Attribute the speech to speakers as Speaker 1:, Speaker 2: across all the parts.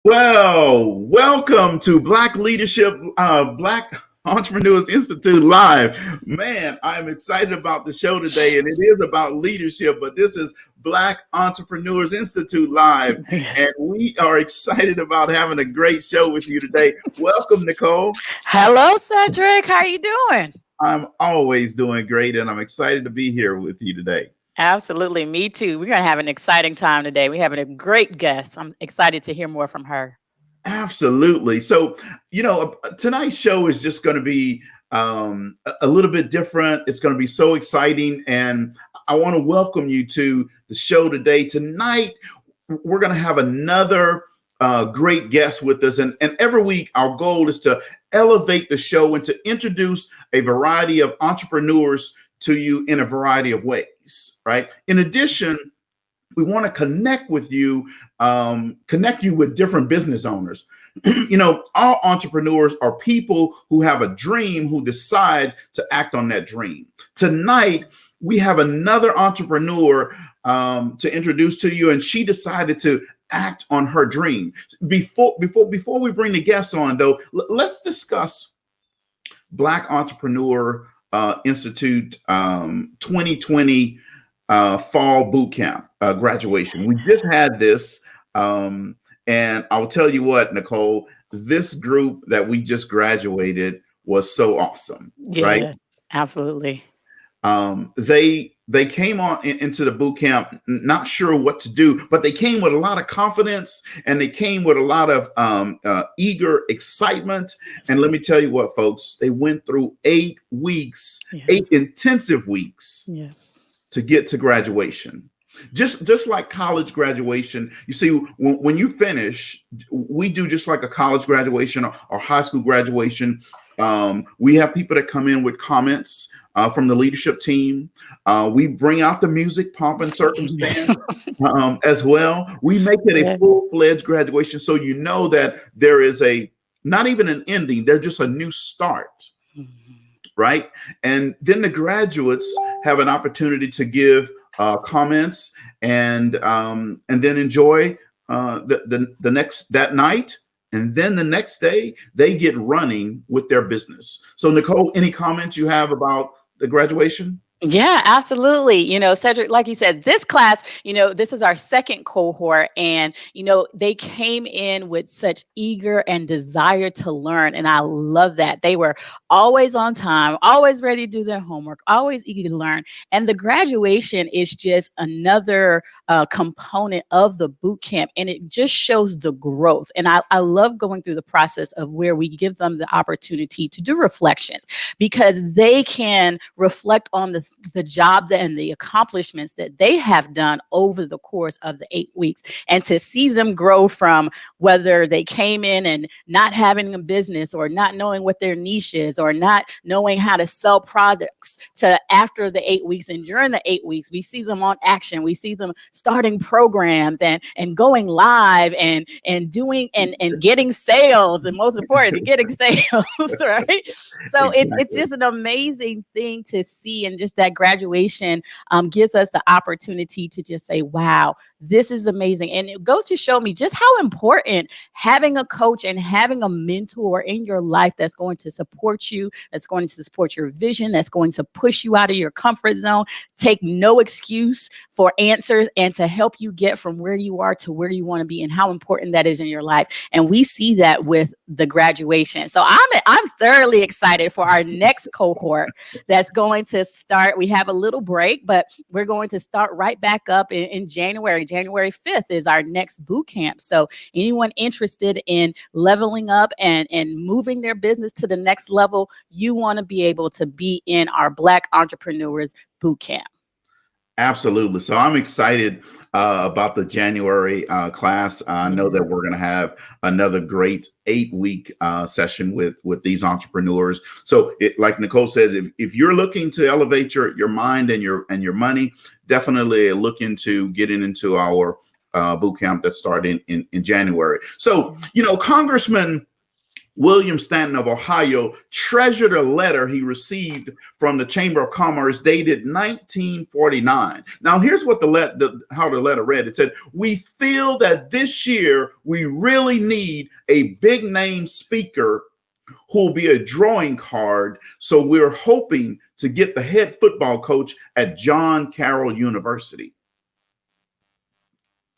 Speaker 1: Well, welcome to Black Leadership, Black Entrepreneurs Institute Live. Man, I'm excited about the show today, and it is about leadership, but this is Black Entrepreneurs Institute Live, and we are excited about having a great show with you today. Welcome, Nicole.
Speaker 2: Hello, Cedric. How are you doing?
Speaker 1: I'm always doing great, and I'm excited to be here with you today.
Speaker 2: Absolutely. Me too. We're going to have an exciting time today. We're having a great guest. I'm excited to hear more from her.
Speaker 1: Absolutely. So, tonight's show is just going to be a little bit different. It's going to be so exciting. And I want to welcome you to the show today. Tonight, we're going to have another great guest with us. And every week, our goal is to elevate the show and to introduce a variety of entrepreneurs to you in a variety of ways, right? In addition, we want to connect with you, with different business owners. All entrepreneurs are people who have a dream, who decide to act on that dream. Tonight, we have another entrepreneur to introduce to you, and she decided to act on her dream. Before we bring the guests on, though, let's discuss Black Entrepreneur Institute 2020 fall boot camp graduation. We just had this, and I'll tell you what, Nicole, this group that we just graduated was so awesome, right?
Speaker 2: Yes, absolutely.
Speaker 1: They came on into the boot camp not sure what to do, but they came with a lot of confidence, and they came with a lot of eager excitement. And let me tell you what, folks, they went through 8 weeks, 8 intensive weeks.
Speaker 2: Yes.
Speaker 1: To get to graduation. Just like college graduation, you see, when you finish, we do just like a college graduation or high school graduation. We have people that come in with comments from the leadership team. We bring out the music, pomp and circumstance as well. We make it a full-fledged graduation, so you know that there is not even an ending, there's just a new start. Right. And then the graduates have an opportunity to give comments and then enjoy that night. And then the next day they get running with their business. So, Nicole, any comments you have about the graduation?
Speaker 2: Yeah, absolutely. Cedric, like you said, this class, this is our second cohort, and, they came in with such eager and desire to learn. And I love that. They were always on time, always ready to do their homework, always eager to learn. And the graduation is just another component of the boot camp, and it just shows the growth. And I love going through the process of where we give them the opportunity to do reflections, because they can reflect on the job and the accomplishments that they have done over the course of the 8 weeks, and to see them grow from whether they came in and not having a business or not knowing what their niche is or not knowing how to sell products, to after the 8 weeks and during the 8 weeks, we see them on action. We see them starting programs and going live and doing and getting sales, and most importantly, getting sales, right? So it's just an amazing thing to see, and just that graduation gives us the opportunity to just say, wow, this is amazing. And it goes to show me just how important having a coach and having a mentor in your life that's going to support you, that's going to support your vision, that's going to push you out of your comfort zone, take no excuse for answers, and to help you get from where you are to where you want to be, and how important that is in your life. And we see that with the graduation. So I'm thoroughly excited for our next cohort that's going to start. We have a little break, but we're going to start right back up in January. January 5th is our next boot camp. So anyone interested in leveling up and moving their business to the next level, you want to be able to be in our Black Entrepreneurs Boot Camp.
Speaker 1: Absolutely. So I'm excited about the January class. I know that we're going to have another great 8-week session with these entrepreneurs. So like Nicole says, if you're looking to elevate your mind and your money, definitely look into getting into our boot camp that started in January. So, Congressman William Stanton of Ohio treasured a letter he received from the Chamber of Commerce dated 1949. Now, here's what how the letter read. It said, "We feel that this year we really need a big name speaker who will be a drawing card. So we're hoping to get the head football coach at John Carroll University."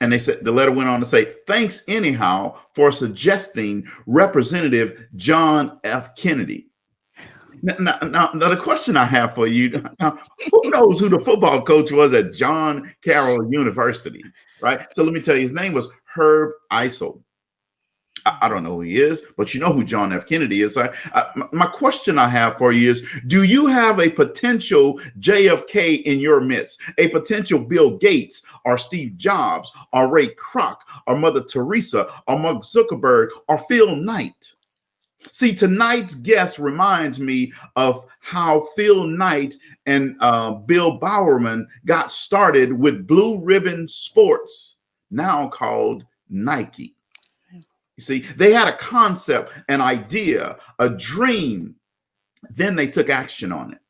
Speaker 1: And they said, the letter went on to say, "Thanks anyhow for suggesting Representative John F. Kennedy." Now, the question I have for you, now, who knows who the football coach was at John Carroll University, right? So let me tell you, his name was Herb Eisel. I don't know who he is, but you know who John F. Kennedy is. My question I have for you is, do you have a potential JFK in your midst, a potential Bill Gates or Steve Jobs or Ray Kroc or Mother Teresa or Mark Zuckerberg or Phil Knight? See, tonight's guest reminds me of how Phil Knight and Bill Bowerman got started with Blue Ribbon Sports, now called Nike. You see, they had a concept, an idea, a dream. Then they took action on it.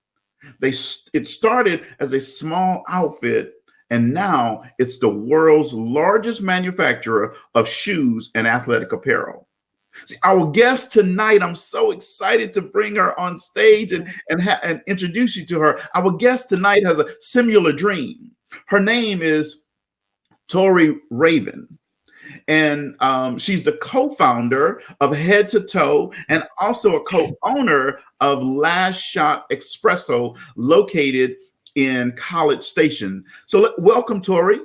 Speaker 1: It started as a small outfit, and now it's the world's largest manufacturer of shoes and athletic apparel. See, our guest tonight, I'm so excited to bring her on stage and introduce you to her. Our guest tonight has a similar dream. Her name is Tori Raven. And she's the co-founder of Head to Toe and also a co-owner of Last Shot Espresso, located in College Station. So welcome, Tori.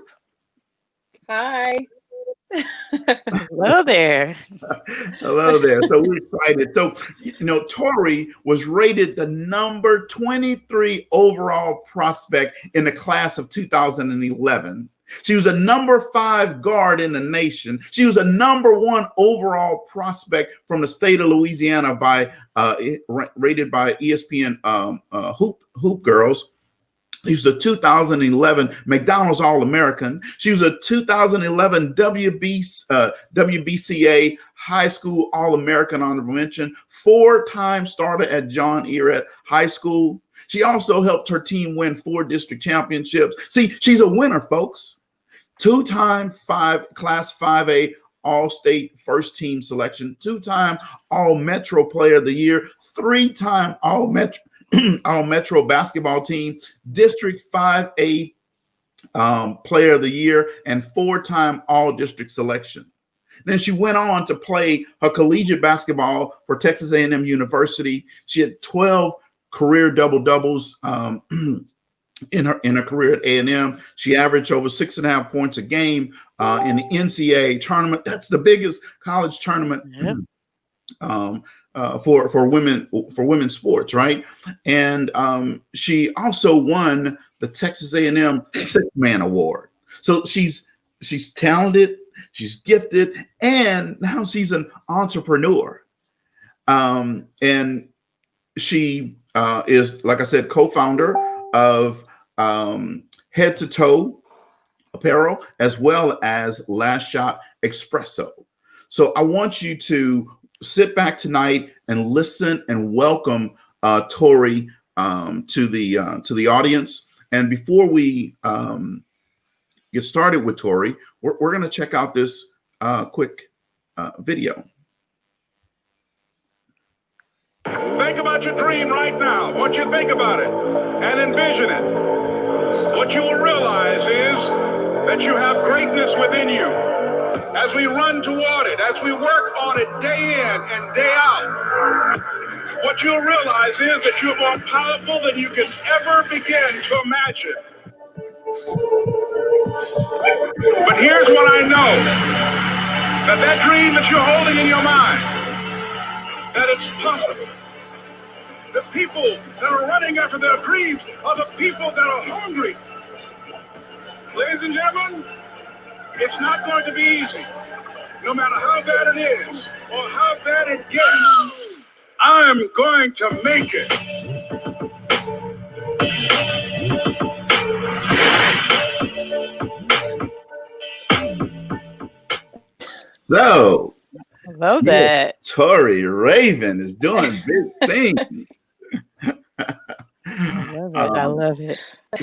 Speaker 3: Hi.
Speaker 2: Hello there.
Speaker 1: Hello there. So we're excited. So, Tori was rated the number 23 overall prospect in the class of 2011. She was a number 5 guard in the nation. She was a number 1 overall prospect from the state of Louisiana rated by ESPN Hoop Girls. She was a 2011 McDonald's All-American. She was a 2011 WBCA High School All-American honorable mention, 4-time starter at John Ehret High School. She also helped her team win 4 district championships. See, she's a winner, folks. 2-time Class 5A All-State First Team selection, 2-time All-Metro Player of the Year, 3-time All-Metro Basketball Team, District 5A Player of the Year, and 4-time All-District selection. Then she went on to play her collegiate basketball for Texas A&M University. She had 12 career double-doubles in her career at A&M. She averaged over 6.5 points a game in the NCAA tournament. That's the biggest college tournament for women's sports, right? And she also won the Texas A&M Sixth Man Award. So she's talented, she's gifted, and now she's an entrepreneur. And she is, like I said, co-founder of Head to Toe Apparel, as well as Last Shot Espresso. So I want you to sit back tonight and listen and welcome Tori to the audience. And before we get started with Tori, we're going to check out this quick video.
Speaker 4: Think about your dream right now. What you think about it and envision it. What you will realize is that you have greatness within you. As we run toward it, as we work on it day in and day out, what you'll realize is that you're more powerful than you can ever begin to imagine. But here's what I know, that dream that you're holding in your mind, that it's possible. The people that are running after their dreams are the people that are hungry. Ladies and gentlemen, it's not going to be easy. No matter how bad it is or how bad it gets, I'm going to make it.
Speaker 1: So
Speaker 2: Love
Speaker 1: Yeah.
Speaker 2: that.
Speaker 1: Tori Raven is doing big things.
Speaker 2: I love it. I love it.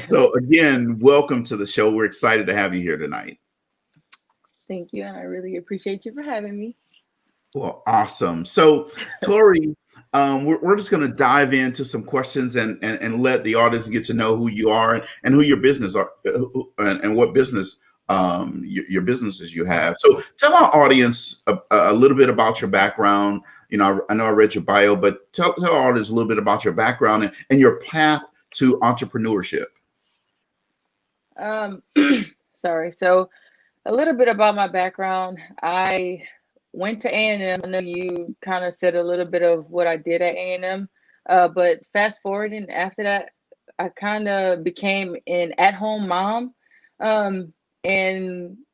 Speaker 1: So again, welcome to the show. We're excited to have you here tonight.
Speaker 3: Thank you, and I really appreciate you for having me.
Speaker 1: Well, awesome. So, Tori, we're just going to dive into some questions and let the audience get to know who you are and who your business are and what business your businesses you have. So, tell our audience a little bit about your background. You know, I know I read your bio, but tell our audience a little bit about your background and your path to entrepreneurship.
Speaker 3: Sorry. So a little bit about my background. I went to A&M. I know you kind of said a little bit of what I did at A&M, but fast forwarding after that, I kind of became an at-home mom. And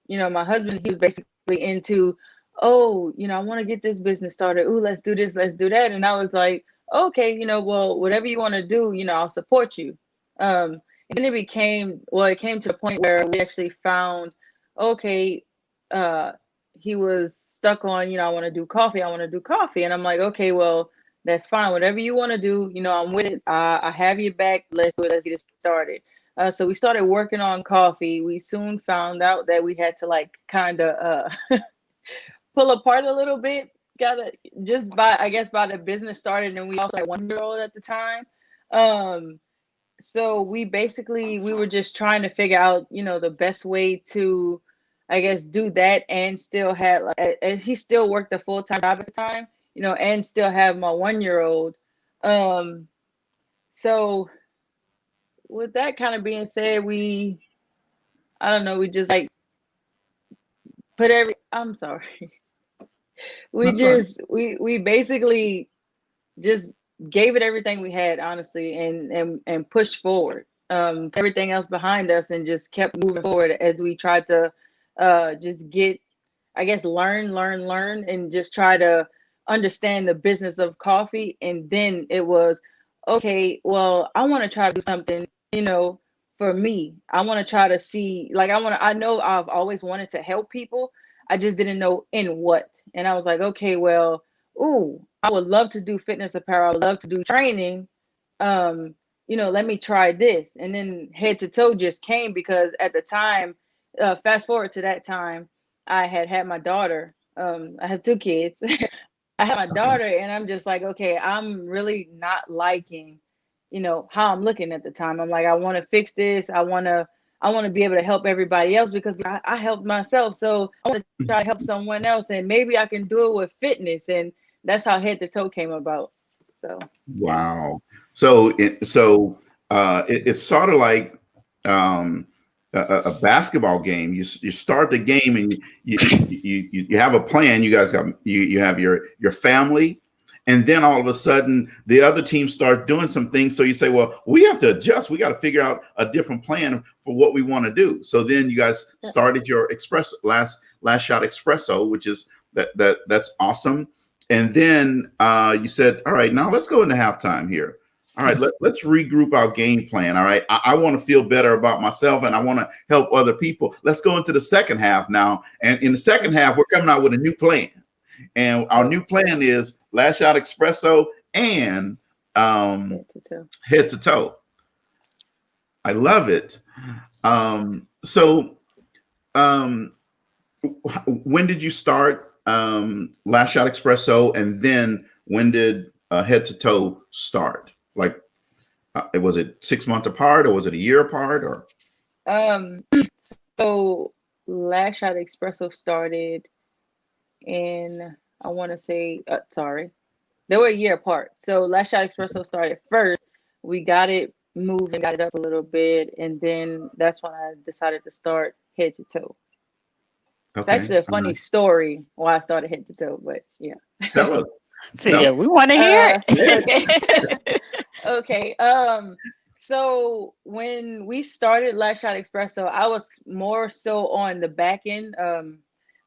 Speaker 3: my husband, he was basically into, oh, I want to get this business started. Ooh, let's do this, let's do that. And I was like, okay, well, whatever you want to do, I'll support you. And then it came to the point where we actually found, okay, he was stuck on, I want to do coffee. And I'm like, okay, well, that's fine. Whatever you want to do, I'm with it. I have your back. Let's do it. Let's get it started. So we started working on coffee. We soon found out that we had to kind of pull apart a little bit. Just by the business started, and we also had 1-year-old at the time. So we were just trying to figure out, the best way to, I guess, do that and still have, and he still worked a full-time job at the time, and still have my 1-year-old. So with that kind of being said, we just I'm sorry. We basically just gave it everything we had, honestly, and pushed forward. Everything else behind us and just kept moving forward as we tried to just get, I guess, learn, and just try to understand the business of coffee. And then it was, okay, well, I want to try to do something, for me. I want to try to see, I know I've always wanted to help people. I just didn't know in what. And I was like, okay, well, ooh, I would love to do fitness apparel. I would love to do training. Let me try this. And then Head to Toe just came because at the time, fast forward to that time, I had my daughter. I have 2 kids. I had my daughter, and I'm just like, okay, I'm really not liking, how I'm looking at the time. I'm like, I want to fix this. I want to be able to help everybody else because I helped myself. So I want to try to help someone else, and maybe I can do it with fitness. And that's how Head to Toe came about. So
Speaker 1: Wow. So it's sort of like a basketball game. You start the game and you have a plan. You guys you have your family, and then all of a sudden the other team start doing some things. So you say, well, we have to adjust. We got to figure out a different plan for what we want to do. So then you guys started your last shot espresso, which is that's awesome. And then you said, all right, now let's go into halftime here. All right, let's regroup our game plan. All right, I want to feel better about myself and I want to help other people. Let's go into the second half now. And in the second half, we're coming out with a new plan. And our new plan is last shot espresso and head to toe. I love it. So when did you start last shot espresso, and then when did head to toe start? Like, was it 6 months apart, or was it a year apart, or?
Speaker 3: So last shot espresso started in, I want to say, they were a year apart. So last shot espresso started first. We got it moved and got it up a little bit, and then that's when I decided to start head to toe.
Speaker 1: Okay.
Speaker 3: It's actually a funny story why I started head to toe, but yeah.
Speaker 1: Tell us.
Speaker 2: So yeah, we want to hear
Speaker 3: it. Okay. So when we started Last Shot Espresso, I was more so on the back end.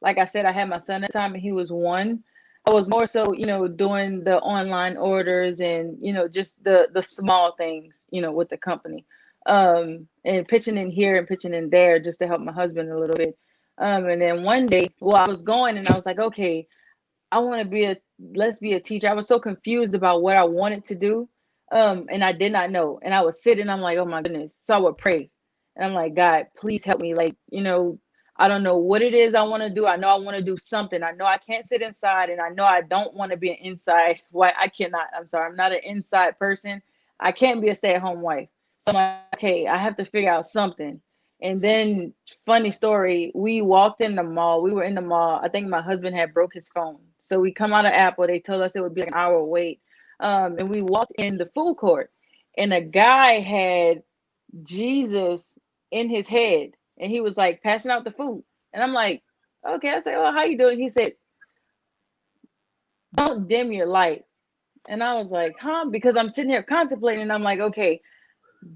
Speaker 3: Like I said, I had my son at the time and he was 1. I was more so, doing the online orders and, just the small things, with the company. And pitching in here and pitching in there just to help my husband a little bit. And then one day, I was going and I was like, okay, I want to be let's be a teacher. I was so confused about what I wanted to do. And I did not know. And I would sit and I'm like, oh my goodness. So I would pray. And I'm like, God, please help me. Like, I don't know what it is I want to do. I know I want to do something. I know I can't sit inside, and I know I don't want to be an inside. Why I cannot. I'm sorry. I'm not an inside person. I can't be a stay-at-home wife. So I'm like, okay, I have to figure out something. And then, funny story, we walked in the mall. We were in the mall. I think my husband had broke his phone. So we come out of Apple. They told us it would be like an hour wait. And we walked in the food court, and a guy had Jesus in his head, and he was like passing out the food. And I'm like, okay. I said, well, how you doing? He said, don't dim your light. And I was like, huh? Because I'm sitting here contemplating, and I'm like, okay,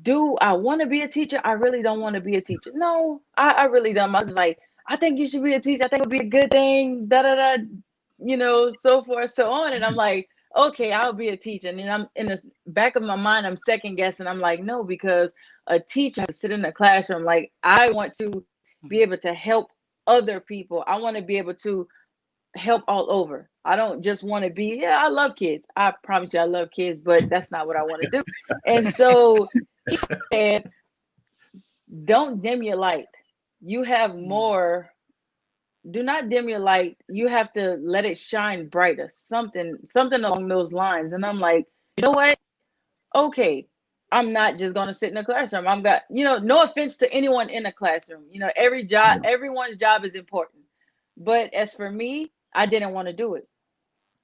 Speaker 3: do I want to be a teacher? I really don't want to be a teacher. No, I really don't. I was like, I think you should be a teacher. I think it would be a good thing, da da da, so forth, so on. And I'm like, okay, I'll be a teacher. And then I'm in the back of my mind, I'm second guessing. I'm like, no, because a teacher has to sit in the classroom. Like, I want to be able to help other people. I want to be able to help all over. I don't just want to be, yeah, I love kids. I promise you, I love kids, but that's not what I want to do. And so he said, don't dim your light. You have more. Do not dim your light. You have to let it shine brighter. Something along those lines. And I'm like, you know what? Okay, I'm not just gonna sit in a classroom. I'm got, no offense to anyone in a classroom. Everyone's job is important. But as for me, I didn't want to do it.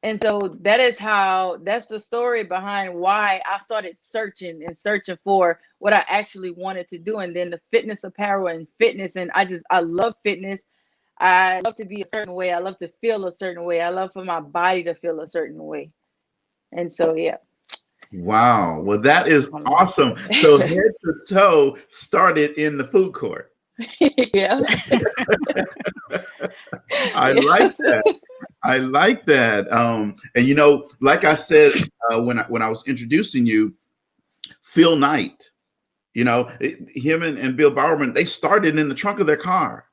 Speaker 3: And so that's the story behind why I started searching for what I actually wanted to do. And then the fitness apparel and fitness. And I love fitness. I love to be a certain way. I love to feel a certain way. I love for my body to feel a certain way. And so, yeah.
Speaker 1: Wow. Well, that is awesome. So Head to Toe started in the food court.
Speaker 3: Yeah.
Speaker 1: I like that. I like that. And like I said, when I was introducing you, Phil Knight, him and Bill Bowerman, they started in the trunk of their car,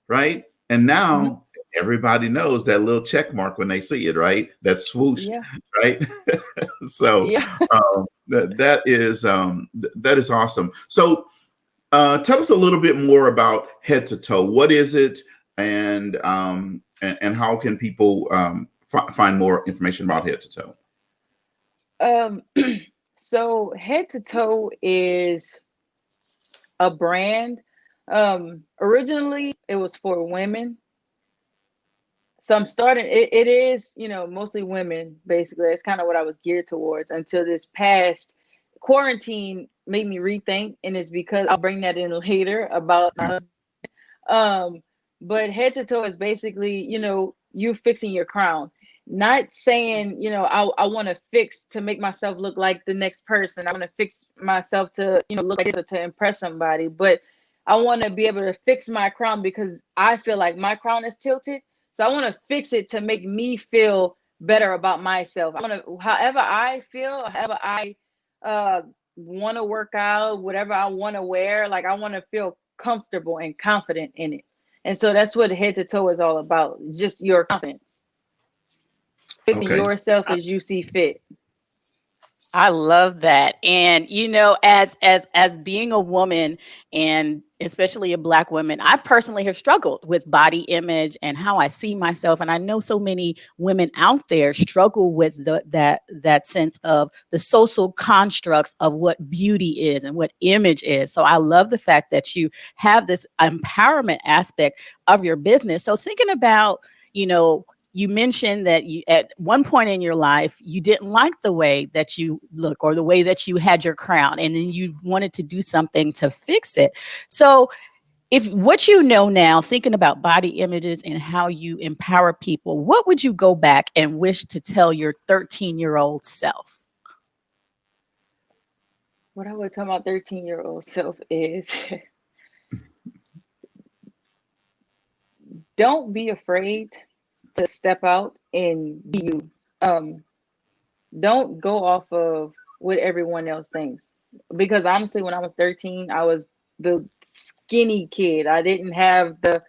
Speaker 1: right? And now everybody knows that little check mark when they see it, right? That swoosh, right? So that is awesome. So tell us a little bit more about Head to Toe. What is it, and how can people find more information about Head to Toe?
Speaker 3: So Head to Toe is a brand. Originally, it was for women. So I'm starting. It is, mostly women. Basically, that's kind of what I was geared towards until this past quarantine made me rethink, and it's because I'll bring that in later about my husband. But Head to Toe is basically, you fixing your crown. Not saying, I want to fix to make myself look like the next person. I want to fix myself to, look like this or to impress somebody. But I want to be able to fix my crown because I feel like my crown is tilted. So I want to fix it to make me feel better about myself. I want to, however I feel, however I want to work out, whatever I want to wear, like I want to feel comfortable and confident in it. And so that's what Head to Toe is all about. Just your confidence. Fixing yourself as you see fit.
Speaker 2: I love that. And as being a woman, and especially a Black woman, I personally have struggled with body image and how I see myself. And I know so many women out there struggle with that sense of the social constructs of what beauty is and what image is. So I love the fact that you have this empowerment aspect of your business. So thinking about, you mentioned that you, at one point in your life, you didn't like the way that you look or the way that you had your crown, and then you wanted to do something to fix it. So if what you know now, thinking about body images and how you empower people, what would you go back and wish to tell your 13-year-old self?
Speaker 3: What I would tell my 13-year-old self is don't be afraid to step out and be you. Don't go off of what everyone else thinks. Because honestly, when I was 13, I was the skinny kid. I didn't have the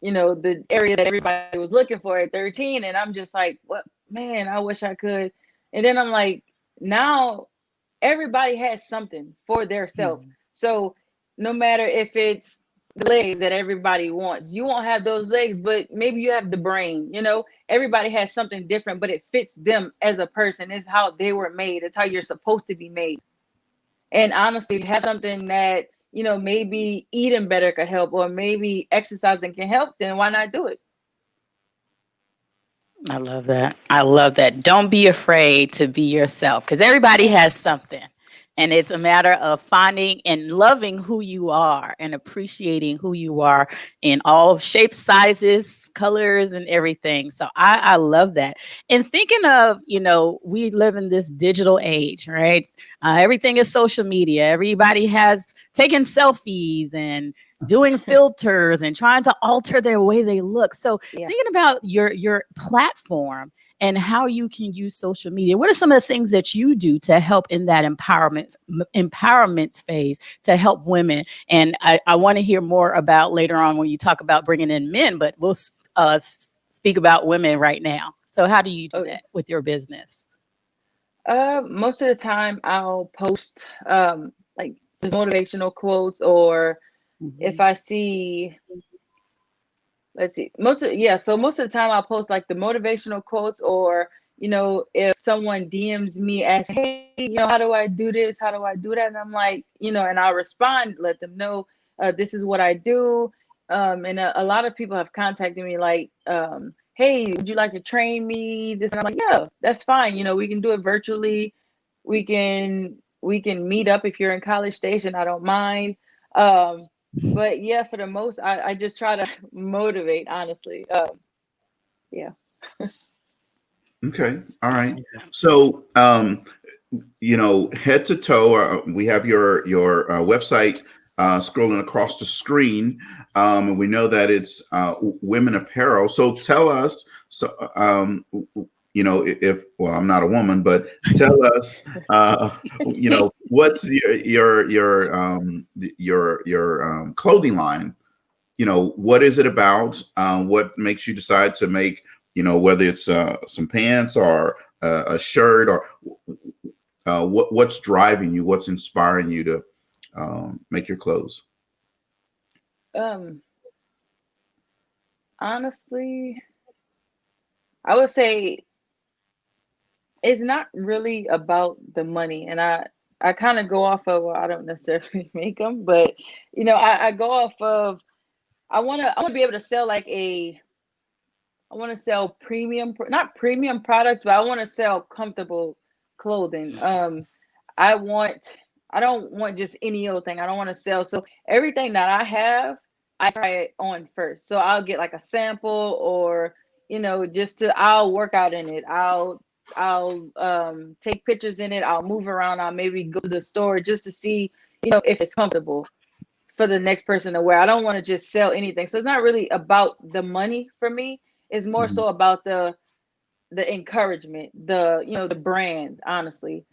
Speaker 3: the area that everybody was looking for at 13. And I'm just like, what, man, I wish I could. And then I'm like, now everybody has something for their self. So no matter if it's the legs that everybody wants, you won't have those legs, but maybe you have the brain. Everybody has something different, but it fits them as a person. It's how they were made. It's how you're supposed to be made. And honestly, if you have something that maybe eating better could help, or maybe exercising can help, then why not do it?
Speaker 2: I love that. I love that. Don't be afraid to be yourself, because everybody has something. And it's a matter of finding and loving who you are and appreciating who you are in all shapes, sizes, colors, and everything. So I love that. And thinking of, we live in this digital age, right? Everything is social media. Everybody has taken selfies and doing filters and trying to alter their way they look. So thinking about your platform and how you can use social media. What are some of the things that you do to help in that empowerment phase to help women? And I want to hear more about later on when you talk about bringing in men, but we'll speak about women right now. So how do you do that with your business?
Speaker 3: Most of the time I'll post like just motivational quotes, or if I see, let's see, most of the time I'll post like the motivational quotes, or if someone DMs me asking, hey, how do I do this, how do I do that, and I'm like, and I'll respond, let them know this is what I do. And a lot of people have contacted me like, hey, would you like to train me this? And I'm like, yeah, that's fine, we can do it virtually. We can meet up if you're in College Station, I don't mind. But yeah, for the most, I just try to motivate, honestly. Yeah.
Speaker 1: Okay. All right. So, head to toe, we have your website scrolling across the screen, and we know that it's women apparel. So tell us, if well, I'm not a woman, but tell us, what's your clothing line? What is it about? What makes you decide to make, whether it's some pants or a shirt, or what's driving you? What's inspiring you to make your clothes?
Speaker 3: Honestly, I would say it's not really about the money. And I kind of go off of, well, I don't necessarily make them, but I go off of, I want to be able to sell I want to sell not premium products, but I want to sell comfortable clothing. I don't want just any old thing. I don't want to sell. So everything that I have, I try it on first. So I'll get like a sample, or, I'll work out in it. I'll take pictures in it. I'll move around. I'll maybe go to the store just to see, if it's comfortable for the next person to wear. I don't want to just sell anything. So it's not really about the money for me. It's more so about the encouragement, the brand, honestly.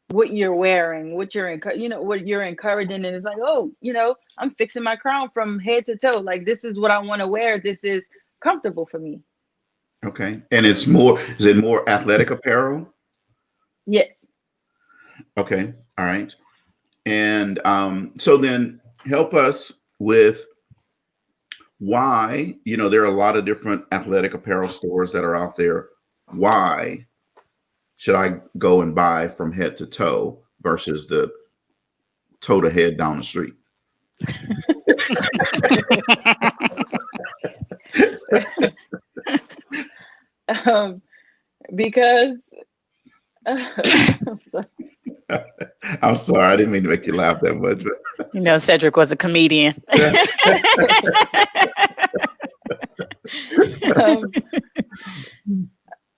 Speaker 3: What you're wearing, what you're what you're encouraging, and it's like, oh, I'm fixing my crown from head to toe. Like, this is what I want to wear. This is comfortable for me.
Speaker 1: Okay. And is it more athletic apparel?
Speaker 3: Yes.
Speaker 1: Okay. All right. And so then help us with why, there are a lot of different athletic apparel stores that are out there. Why should I go and buy from head to toe versus the toe to head down the street?
Speaker 3: Because
Speaker 1: I'm sorry, I didn't mean to make you laugh that much. But
Speaker 2: Cedric was a comedian.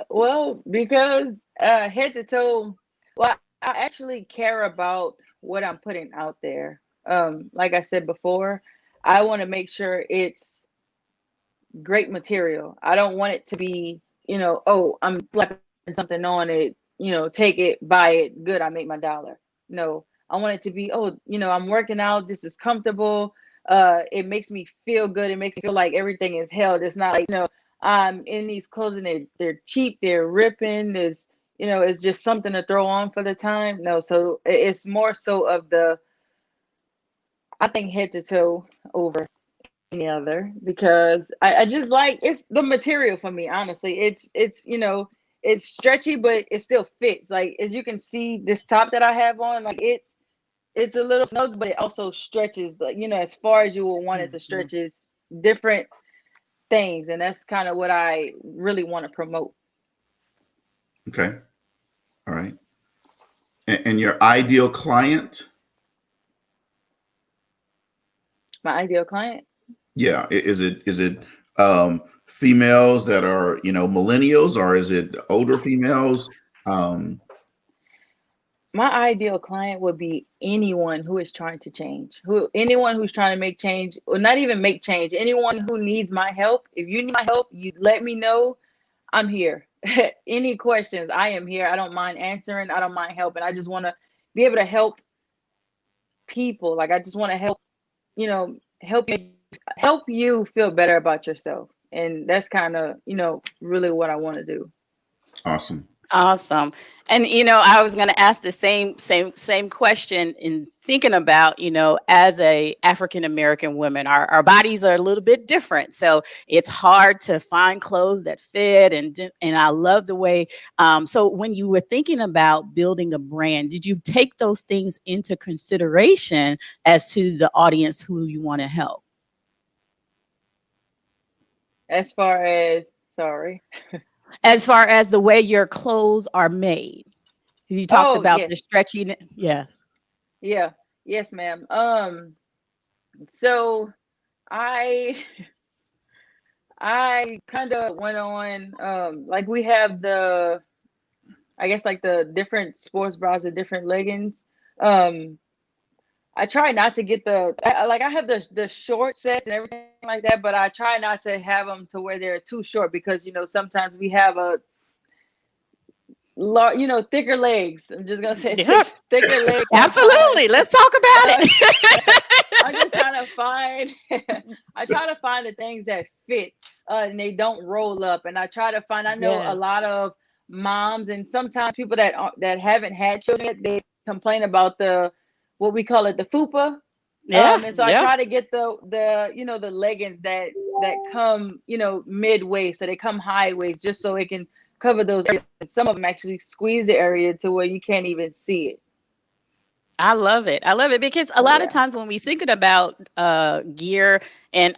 Speaker 3: Well, because head to toe, well, I actually care about what I'm putting out there. Like I said before, I want to make sure it's great material. I don't want it to be, oh, I'm slapping something on it, take it, buy it, good, I make my dollar. No, I want it to be, oh, I'm working out, this is comfortable. it makes me feel good. It makes me feel like everything is held. It's not like, I'm in these clothes and they're cheap, they're ripping, it's just something to throw on for the time. No, so it's more so of I think head to toe over any other, because I just like, it's the material for me, honestly. It's stretchy, but it still fits. Like, as you can see, this top that I have on, like it's a little snug, but it also stretches, like, as far as you will want it to stretch. It's different things, and that's kind of what I really want to promote.
Speaker 1: Okay. All right. And your ideal client?
Speaker 3: My ideal client?
Speaker 1: Yeah. Is it females that are, millennials, or is it older females?
Speaker 3: My ideal client would be anyone who is trying to change, anyone who's trying to make change, or not even make change, anyone who needs my help. If you need my help, you let me know. I'm here. Any questions, I am here. I don't mind answering. I don't mind helping. I just want to be able to help people. Like, I just want to help, help you feel better about yourself. And that's kind of, really what I want to do.
Speaker 1: Awesome.
Speaker 2: Awesome. And I was going to ask the same question in thinking about, as a African American woman, our bodies are a little bit different. So it's hard to find clothes that fit. And I love the way. So when you were thinking about building a brand, did you take those things into consideration as to the audience who you want to help?
Speaker 3: As far as, sorry.
Speaker 2: As far as the way your clothes are made. You talked about
Speaker 3: yes.
Speaker 2: the stretchiness. Yeah.
Speaker 3: Yeah. Yes, ma'am. So I kind of went on, like, we have I guess, like, the different sports bras, the different leggings. I try not to get I have the short sets and everything like that, but I try not to have them to where they're too short, because sometimes we have thicker legs. I'm just gonna say thicker legs.
Speaker 2: Absolutely. Let's talk about it.
Speaker 3: I'm just trying to find I try to find the things that fit, and they don't roll up. And I try to find, I know a lot of moms and sometimes people that haven't had children yet, they complain about what we call it, the fupa. And so I try to get the leggings that come, midway, so they come high waist, just so it can cover those areas. And some of them actually squeeze the area to where you can't even see it.
Speaker 2: I love it. I love it because a lot of times when we thinking about gear, and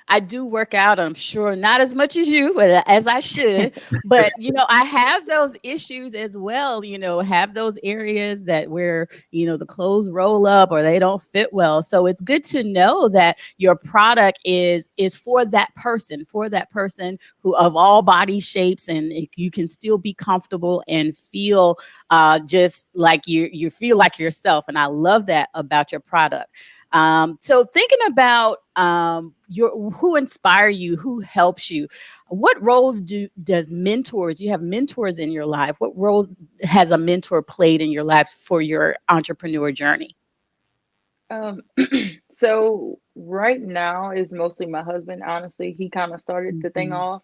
Speaker 2: I do work out, I'm sure not as much as you, but as I should. But I have those issues as well. Have those areas that where the clothes roll up or they don't fit well. So it's good to know that your product is for that person who of all body shapes, and you can still be comfortable and feel just like you feel like yourself. And I love that about your product. So thinking about who inspire you, who helps you, what roles does mentors, you have mentors in your life, what roles has a mentor played in your life for your entrepreneur journey?
Speaker 3: So right now is mostly my husband. Honestly, he kind of started the thing off.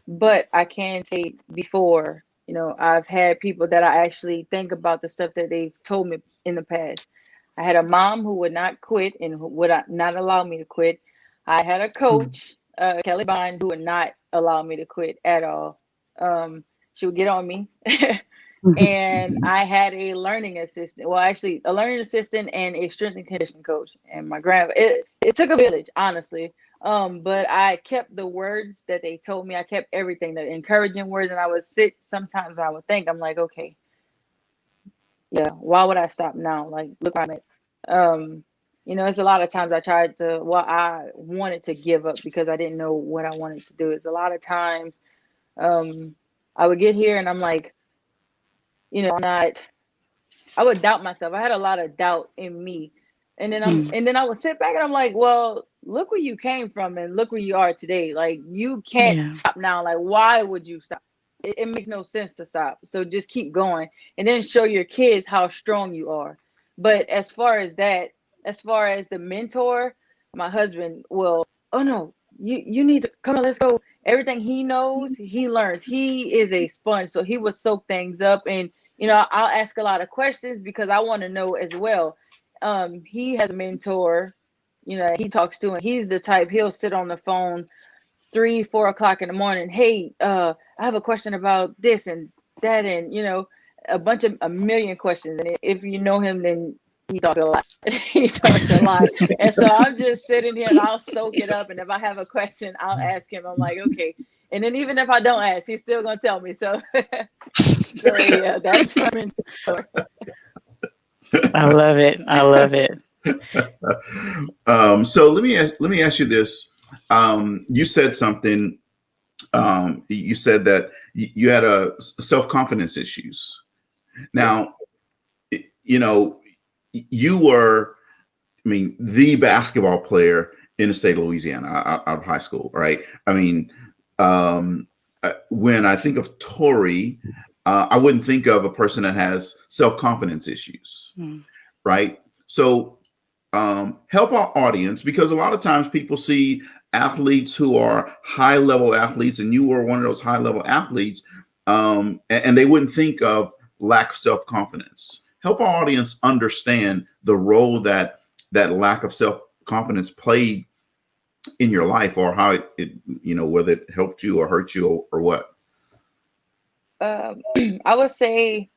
Speaker 3: But I can say before, I've had people that I actually think about the stuff that they've told me in the past. I had a mom who would not quit and who would not allow me to quit. I had a coach, Kelly Bond, who would not allow me to quit at all. She would get on me. And I had a learning assistant. Well, actually, a learning assistant and a strength and conditioning coach. And my it took a village, honestly. But I kept the words that they told me. I kept everything, the encouraging words. And I would sit, sometimes I would think, I'm like, okay, yeah, why would I stop now? Like, look where I'm at. It's a lot of times I wanted to give up because I didn't know what I wanted to do. It's a lot of times I would get here and I'm like, I would doubt myself. I had a lot of doubt in me. And then I would sit back and I'm like, well, look where you came from and look where you are today. Like, you can't stop now. Like, why would you stop? It makes no sense to stop. So just keep going and then show your kids how strong you are. But as far as that, as far as the mentor, my husband will, oh no, you need to come on, let's go. Everything he knows, he learns. He is a sponge, so he will soak things up. And I'll ask a lot of questions because I want to know as well. He has a mentor, he talks to, and he's the type, he'll sit on the phone 3-4 o'clock in the morning. Hey, I have a question about this and that, and a million questions. And if you know him, then he talks a lot. He talks a lot. And so I'm just sitting here and I'll soak it up. And if I have a question, I'll ask him. I'm like, okay. And then even if I don't ask, he's still gonna tell me. So, so yeah, that's my mentor.
Speaker 2: I love it. I love it.
Speaker 1: So let me ask you this. You said something. You said that you had a self-confidence issues. Now, you were, the basketball player in the state of Louisiana out of high school, right? When I think of Tori, I wouldn't think of a person that has self-confidence issues, right? So help our audience, because a lot of times people see athletes who are high-level athletes, and you were one of those high-level athletes, and they wouldn't think of lack of self-confidence. Help our audience understand the role that lack of self-confidence played in your life, or how it whether it helped you or hurt you or what.
Speaker 3: I would say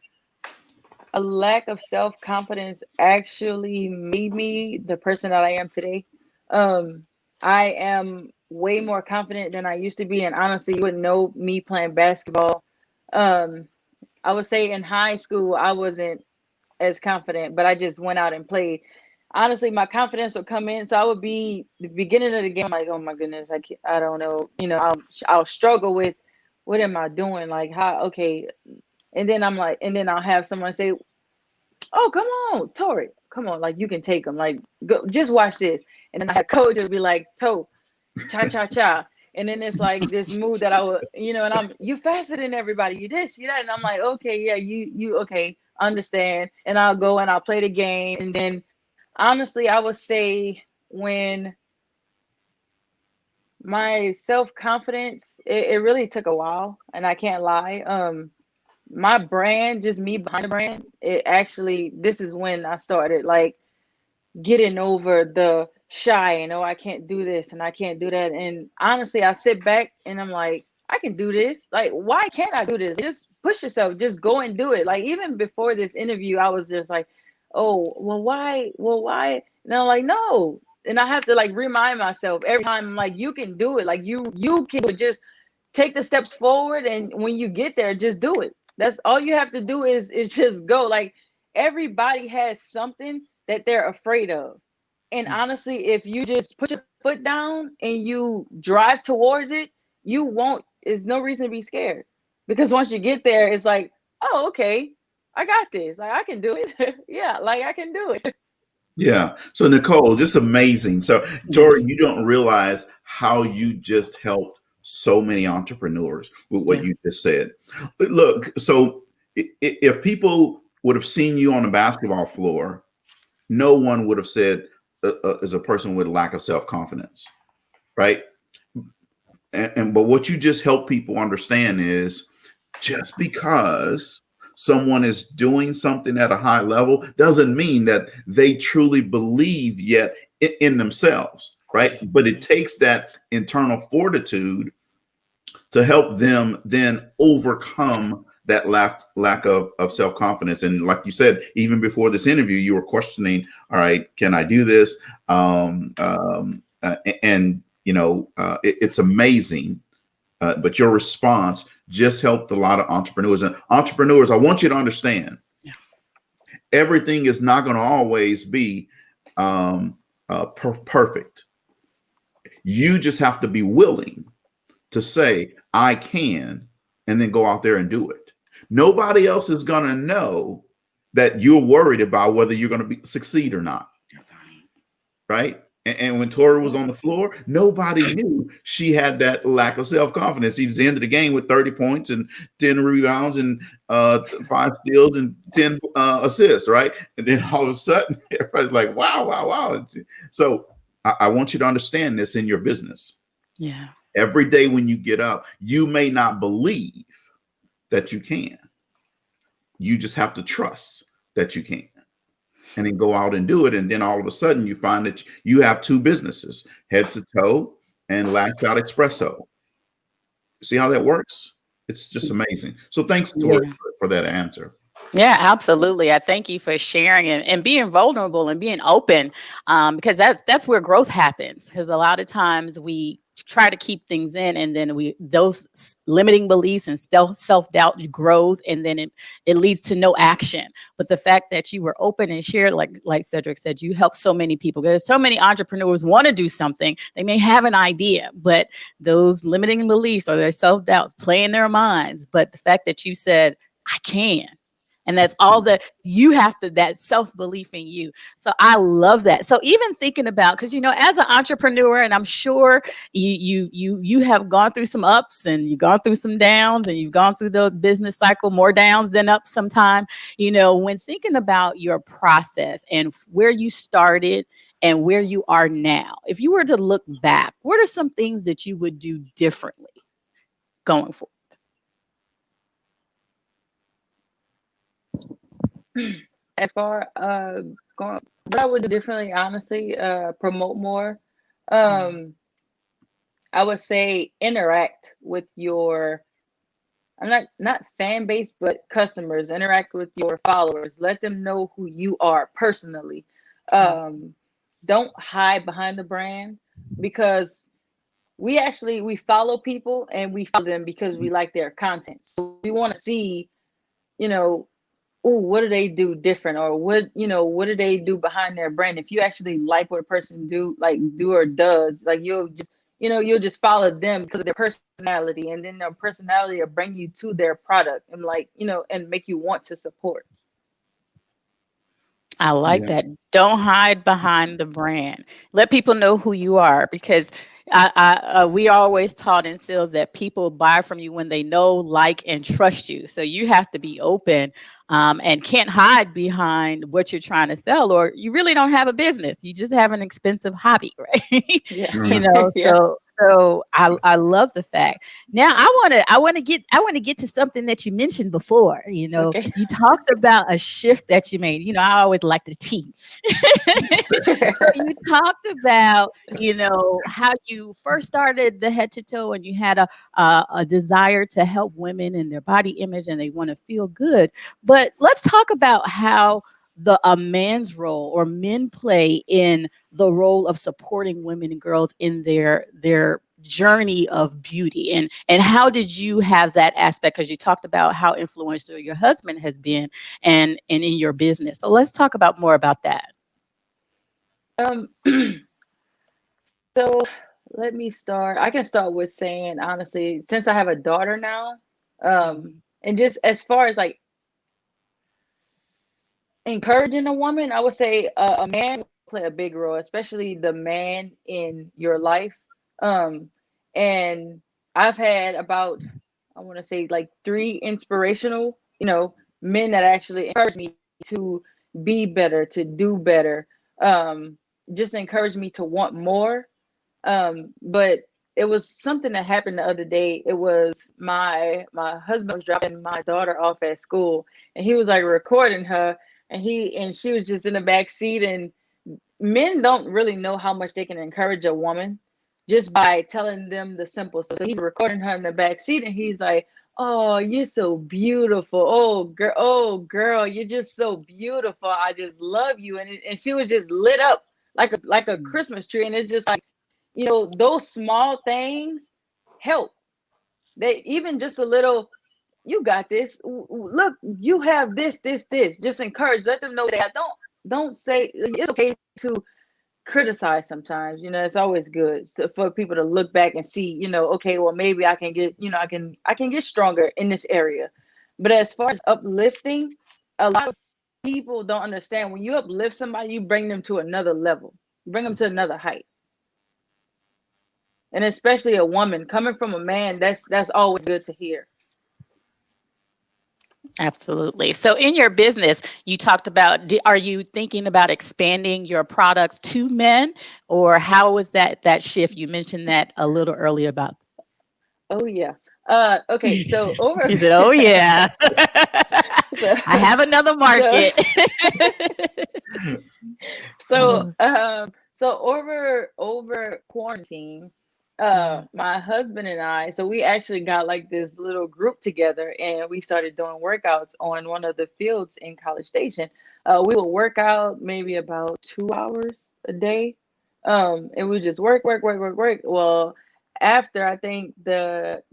Speaker 3: a lack of self-confidence actually made me the person that I am today. I am way more confident than I used to be. And honestly, you wouldn't know me playing basketball. I would say in high school, I wasn't as confident, but I just went out and played. Honestly, my confidence would come in. So I would be the beginning of the game, like, oh my goodness, I don't know. I'll struggle with, what am I doing? Like, how, okay. And then I'll have someone say, oh, come on, Tori, come on. Like, you can take them, like, go, just watch this. And then I had coach would be like, Teaux, cha, cha, cha. And then it's like this move that I would, and you faster than everybody. You this, you that. And I'm like, okay, yeah, you, okay, understand. And I'll go and I'll play the game. And then honestly, I would say when my self-confidence, it really took a while, and I can't lie. My brand, just me behind the brand, it actually, this is when I started like getting over the shy and, oh, I can't do this and I can't do that. And honestly, I sit back and I'm like, I can do this. Like, why can't I do this? Just push yourself, just go and do it. Like, even before this interview, I was just like, oh, well, why? And I'm like, no. And I have to like remind myself every time, I'm like, you can do it. Like, you can do it. Just take the steps forward. And when you get there, just do it. That's all you have to do is just go. Like, everybody has something that they're afraid of. And honestly, if you just put your foot down and you drive towards it, there's no reason to be scared. Because once you get there, it's like, oh, okay, I got this. Like, I can do it. Yeah, like, I can do it.
Speaker 1: Yeah. So Nicole, just amazing. So Tori, you don't realize how you just helped so many entrepreneurs with what you just said. Look, so if people would have seen you on the basketball floor, no one would have said as a person with a lack of self-confidence, right? But what you just help people understand is, just because someone is doing something at a high level doesn't mean that they truly believe yet in themselves, right? But it takes that internal fortitude to help them then overcome that lack of self-confidence. And like you said, even before this interview, you were questioning, all right, can I do this? It's amazing. But your response just helped a lot of entrepreneurs. And entrepreneurs, I want you to understand, everything is not going to always be perfect. You just have to be willing to say, I can, and then go out there and do it. Nobody else is going to know that you're worried about whether you're going to succeed or not. Right? And when Tori was on the floor, nobody knew she had that lack of self-confidence. She's ended the game with 30 points and 10 rebounds and 5 steals and 10 assists, right? And then all of a sudden, everybody's like, wow, wow, wow. So I want you to understand this in your business.
Speaker 2: Yeah.
Speaker 1: Every day when you get up, you may not believe that you can. You just have to trust that you can. And then go out and do it. And then all of a sudden you find that you have 2 businesses, Head to Toe and Lash Out Espresso. See how that works? It's just amazing. So thanks, Tori, for that answer.
Speaker 2: Yeah, absolutely. I thank you for sharing and being vulnerable and being open, because that's where growth happens. Because a lot of times we try to keep things in, and then those limiting beliefs and self-doubt grows, and then it leads to no action. But the fact that you were open and shared, like Cedric said, you help so many people. There's so many entrepreneurs want to do something. They may have an idea, but those limiting beliefs or their self-doubts play in their minds. But the fact that you said, I can. And that's all that you have to, that self-belief in you. So I love that. So even thinking about, because, as an entrepreneur, and I'm sure you have gone through some ups and you've gone through some downs, and you've gone through the business cycle, more downs than ups sometime, when thinking about your process and where you started and where you are now, if you were to look back, what are some things that you would do differently going forward?
Speaker 3: As far going, what I would do differently, honestly, promote more. I would say interact with your, I'm not fan base, but customers. Interact with your followers. Let them know who you are personally. Don't hide behind the brand, because we follow people and we follow them because we like their content. So we want to see, oh, what do they do different, or what do they do behind their brand? If you actually like what a person do or does, you'll just follow them because of their personality, and then their personality will bring you to their product and and make you want to support.
Speaker 2: I like that. Don't hide behind the brand. Let people know who you are, because we always taught in sales that people buy from you when they know, like, and trust you. So you have to be open, and can't hide behind what you're trying to sell, or you really don't have a business. You just have an expensive hobby, right?
Speaker 3: Yeah.
Speaker 2: So I love the fact. Now I want to get to something that you mentioned before.
Speaker 3: Okay.
Speaker 2: You talked about a shift that you made. I always like the tea. You talked about, how you first started the Head to Toe, and you had a desire to help women in their body image, and they want to feel good. But let's talk about how a man's role, or men play in the role of supporting women and girls in their journey of beauty, and how did you have that aspect? Because you talked about how influential your husband has been and in your business. So let's talk about more about that.
Speaker 3: So let me start. I can start with saying, honestly, since I have a daughter now, and just as far as encouraging a woman, I would say a man play a big role, especially the man in your life. And I've had about, I want to say 3 inspirational, men that actually encouraged me to be better, to do better, just encouraged me to want more. But it was something that happened the other day. It was my husband was dropping my daughter off at school, and he was recording her, and she was just in the back seat. And men don't really know how much they can encourage a woman just by telling them the simple stuff. So he's recording her in the back seat, and he's like, "Oh, you're so beautiful. Oh girl, you're just so beautiful. I just love you." And she was just lit up like a Christmas tree. And it's just those small things help. They even just a little, you got this. Look, you have this. Just encourage. Let them know that don't say it's okay to criticize sometimes. It's always good for people to look back and see, okay, well, maybe I can get, I can get stronger in this area. But as far as uplifting, a lot of people don't understand, when you uplift somebody, you bring them to another level. bring them to another height. And especially a woman coming from a man, that's always good to hear.
Speaker 2: Absolutely. So in your business, you talked about, are you thinking about expanding your products to men, or how was that shift? You mentioned that a little earlier about.
Speaker 3: Oh yeah. Okay, so over
Speaker 2: She said, "Oh yeah,
Speaker 3: so,
Speaker 2: I have another market."
Speaker 3: So over quarantine, my husband and I, so we actually got like this little group together, and we started doing workouts on one of the fields in College Station. We would work out maybe about 2 hours a day, and we just work. Well, after I think the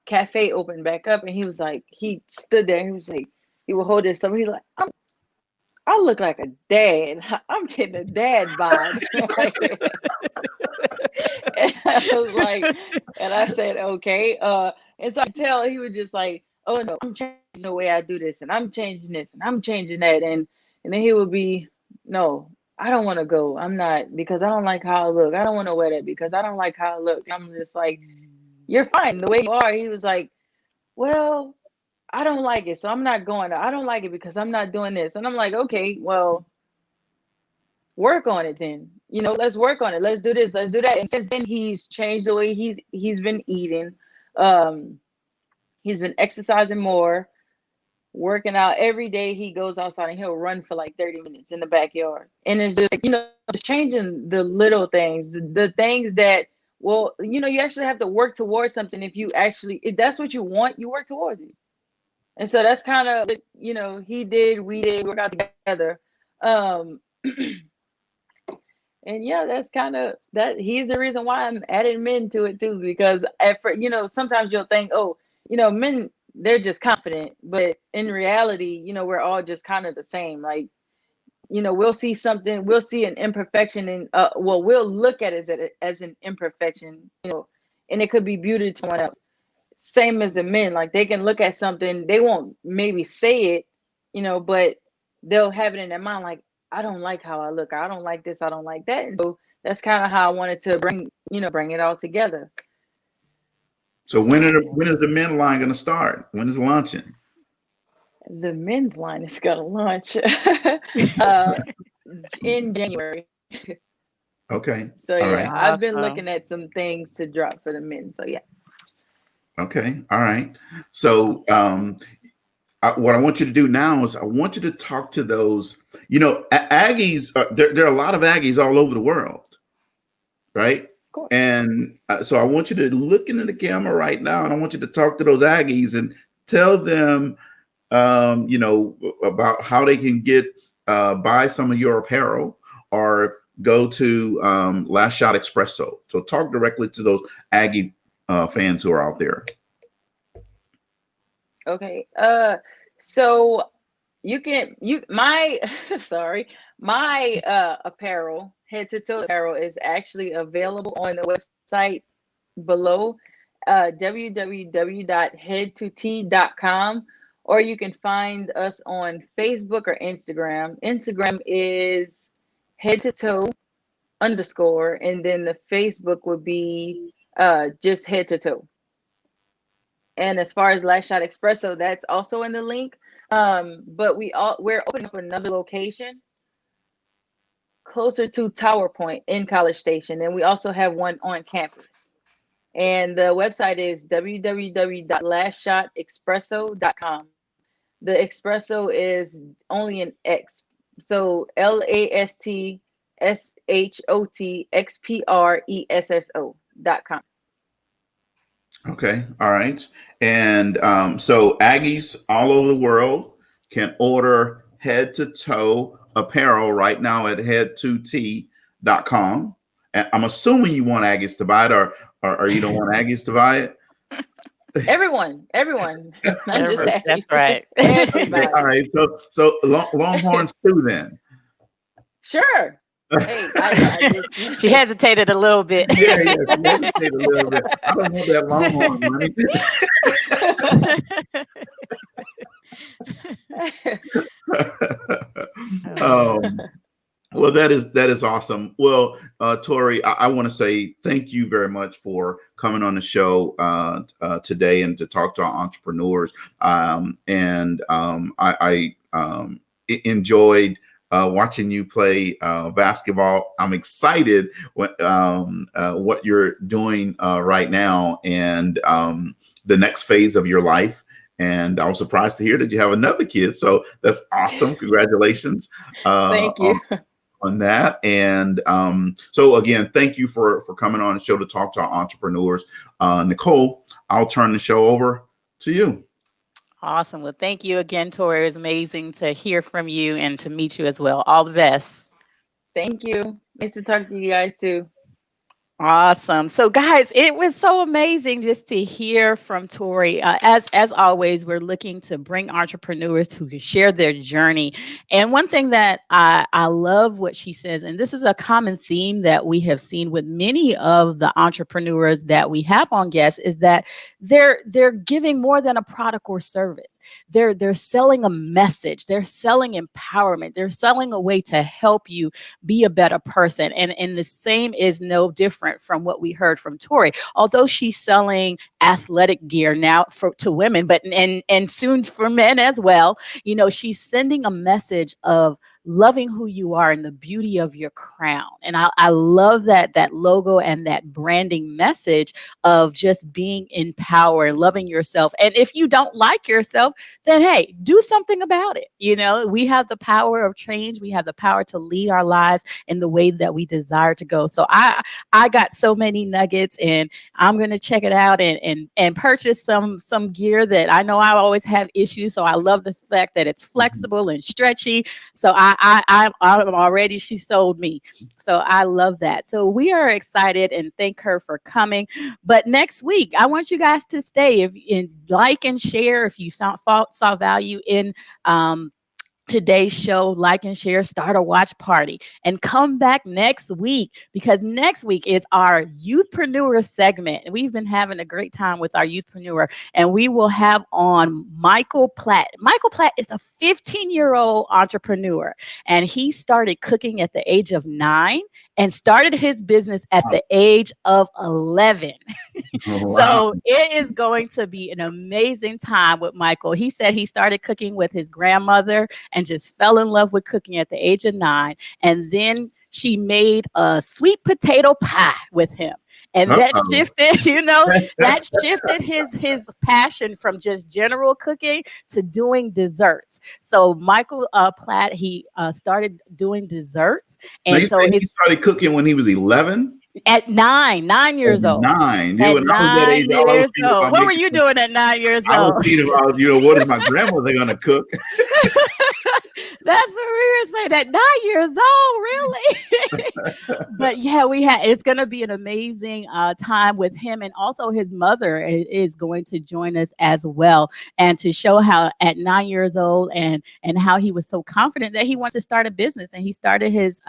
Speaker 3: cafe opened back up, and he was like, he stood there, and he was like, he would hold this up. He's like, I look like a dad. I'm getting a dad vibe. And I was like, and I said, okay. And so I tell he was just like, oh no, I'm changing the way I do this, and I'm changing this, and I'm changing that. And then he would be, no, I don't want to go. I'm not, because I don't like how I look. I don't want to wear that because I don't like how I look. I'm just like, you're fine the way you are. He was like, well, I don't like it, so I'm not going. I don't like it because I'm not doing this. And I'm like, okay, well, work on it then. Let's work on it. Let's do this. Let's do that. And since then, he's changed the way he's been eating. He's been exercising more, working out every day. He goes outside and he'll run for like 30 minutes in the backyard. And it's just like, just changing the little things, the things that, well, you actually have to work towards something. If that's what you want, you work towards it. And so that's kind of, we did, we work out together. And yeah, that's kind of that. He's the reason why I'm adding men to it too, because sometimes you'll think, oh, men, they're just confident, but in reality, we're all just kind of the same. Like, we'll see something, we'll see an imperfection in, we'll look at it as an imperfection, and it could be beauty to someone else. Same as the men, like they can look at something, they won't maybe say it, but they'll have it in their mind, like, I don't like how I look, I don't like this, I don't like that. And so that's kind of how I wanted to bring it all together.
Speaker 1: So when is the men line going to start? When is launching?
Speaker 3: The men's line is going to launch in January.
Speaker 1: Okay.
Speaker 3: So
Speaker 1: all
Speaker 3: yeah,
Speaker 1: right.
Speaker 3: I've been looking at some things to drop for the men. So yeah.
Speaker 1: Okay. All right. So what I want you to do now is I want you to talk to those, Aggies. There are a lot of Aggies all over the world, right?
Speaker 3: Cool.
Speaker 1: And so I want you to look into the camera right now, and I want you to talk to those Aggies and tell them, about how they can buy some of your apparel or go to Last Shot Espresso. So talk directly to those Aggie fans who are out there.
Speaker 3: Okay. So my apparel, head to toe apparel, is actually available on the website below, www.headtotee.com, or you can find us on Facebook or Instagram. Instagram is head to toe _, and then the Facebook would be just head to toe. And as far as Last Shot Espresso, that's also in the link. But we're opening up another location closer to Tower Point in College Station, and we also have one on campus. And the website is www.lastshotespresso.com. The espresso is only an X, so LASTSHOTXPRESSO.com.
Speaker 1: Okay. All right. And so Aggies all over the world can order head to toe apparel right now at headtotee.com. And I'm assuming you want Aggies to buy it, or you don't want Aggies to buy it.
Speaker 3: Everyone.
Speaker 2: That's right.
Speaker 3: Everybody.
Speaker 1: All right. So Longhorns too then.
Speaker 3: Sure. Hey,
Speaker 2: she hesitated a little bit.
Speaker 1: Yeah, she hesitated a little bit. I don't want that Longhorn money. Well, that is awesome. Well, Tori, I want to say thank you very much for coming on the show today and to talk to our entrepreneurs. I enjoyed watching you play basketball. I'm excited what you're doing right now and the next phase of your life. And I was surprised to hear that you have another kid. So that's awesome. Congratulations.
Speaker 3: Thank you.
Speaker 1: On that. And so again, thank you for coming on the show to talk to our entrepreneurs. Nicole, I'll turn the show over to you.
Speaker 2: Awesome. Well, thank you again, Tori. It was amazing to hear from you and to meet you as well. All the best.
Speaker 3: Thank you. Nice to talk to you guys too.
Speaker 2: Awesome. So, guys, it was so amazing just to hear from Tori. As always, we're looking to bring entrepreneurs who can share their journey. And one thing that I love what she says, and this is a common theme that we have seen with many of the entrepreneurs that we have on guests, is that they're giving more than a product or service. They're selling a message. They're selling empowerment. They're selling a way to help you be a better person. And the same is no different from what we heard from Tori. Although she's selling athletic gear now to women, but and soon for men as well, she's sending a message of loving who you are and the beauty of your crown. And I love that logo and that branding message of just being in power and loving yourself. And if you don't like yourself, then hey, do something about it. We have the power of change. We have the power to lead our lives in the way that we desire to go. So I got so many nuggets, and I'm going to check it out and purchase some gear that I know I always have issues. So I love the fact that it's flexible and stretchy. So I'm already, she sold me. So I love that. So we are excited and thank her for coming. But next week, I want you guys to stay and like and share if you saw value in today's show. Like and share, start a watch party, and come back next week, because next week is our youthpreneur segment. We've been having a great time with our youthpreneur, and we will have on Michael Platt. Michael Platt is a 15-year-old entrepreneur, and he started cooking at the age of 9 and started his business at the age of 11.
Speaker 1: Wow.
Speaker 2: So it is going to be an amazing time with Michael. He said he started cooking with his grandmother and just fell in love with cooking at the age of 9. And then she made a sweet potato pie with him. And that shifted, that shifted his passion from just general cooking to doing desserts. So Michael Platt, he started doing desserts. And so
Speaker 1: he started cooking when he was 11?
Speaker 2: At 9 years old.
Speaker 1: 9.
Speaker 2: At 9 years old. What were you doing at 9 years old?
Speaker 1: I was thinking about, what is my grandmother going to cook?
Speaker 2: That's what we were saying. At 9 years old, really? But yeah, it's going to be an amazing time with him, and also his mother is going to join us as well, and to show how at 9 years old and how he was so confident that he wanted to start a business, and he started his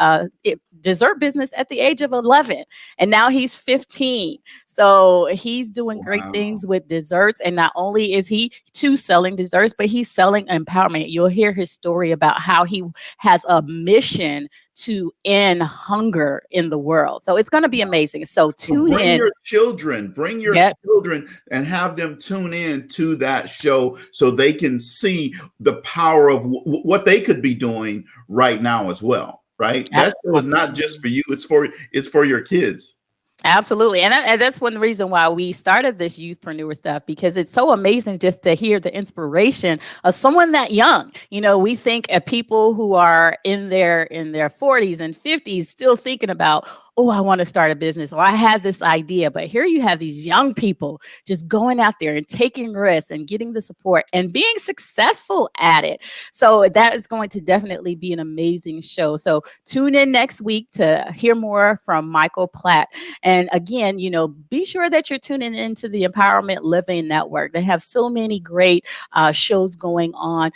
Speaker 2: dessert business at the age of 11, and now he's 15. So he's doing great things with desserts. And not only is he too selling desserts, but he's selling empowerment. You'll hear his story about how he has a mission to end hunger in the world. So it's going to be amazing. So tune in.
Speaker 1: Bring your children and have them tune in to that show so they can see the power of what they could be doing right now as well. Right. That show is not just for you. It's for your kids.
Speaker 2: Absolutely. And that's one reason why we started this youthpreneur stuff, because it's so amazing just to hear the inspiration of someone that young. We think of people who are in their 40s and 50s still thinking about, oh, I want to start a business, or I had this idea. But here you have these young people just going out there and taking risks and getting the support and being successful at it. So that is going to definitely be an amazing show. So tune in next week to hear more from Michael Platt. And again, be sure that you're tuning into the Empowerment Living Network. They have so many great shows going on.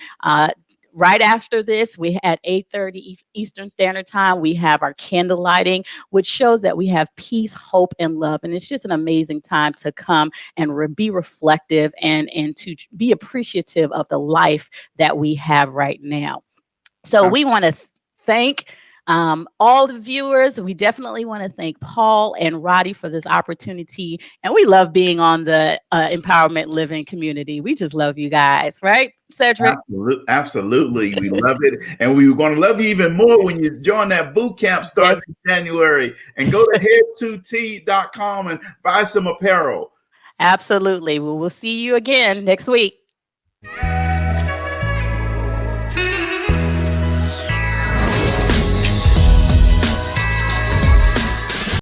Speaker 2: Right after this, we at 8:30 Eastern Standard Time, we have our candle lighting, which shows that we have peace, hope, and love. And it's just an amazing time to come and be reflective and to be appreciative of the life that we have right now. So we want to thank All the viewers, we definitely want to thank Paul and Roddy for this opportunity. And we love being on the Empowerment Living community. We just love you guys, right, Cedric?
Speaker 1: Absolutely. We love it. And we're going to love you even more when you join that boot camp starting in January. And go to head2t.com and buy some apparel.
Speaker 2: Absolutely. We will see you again next week.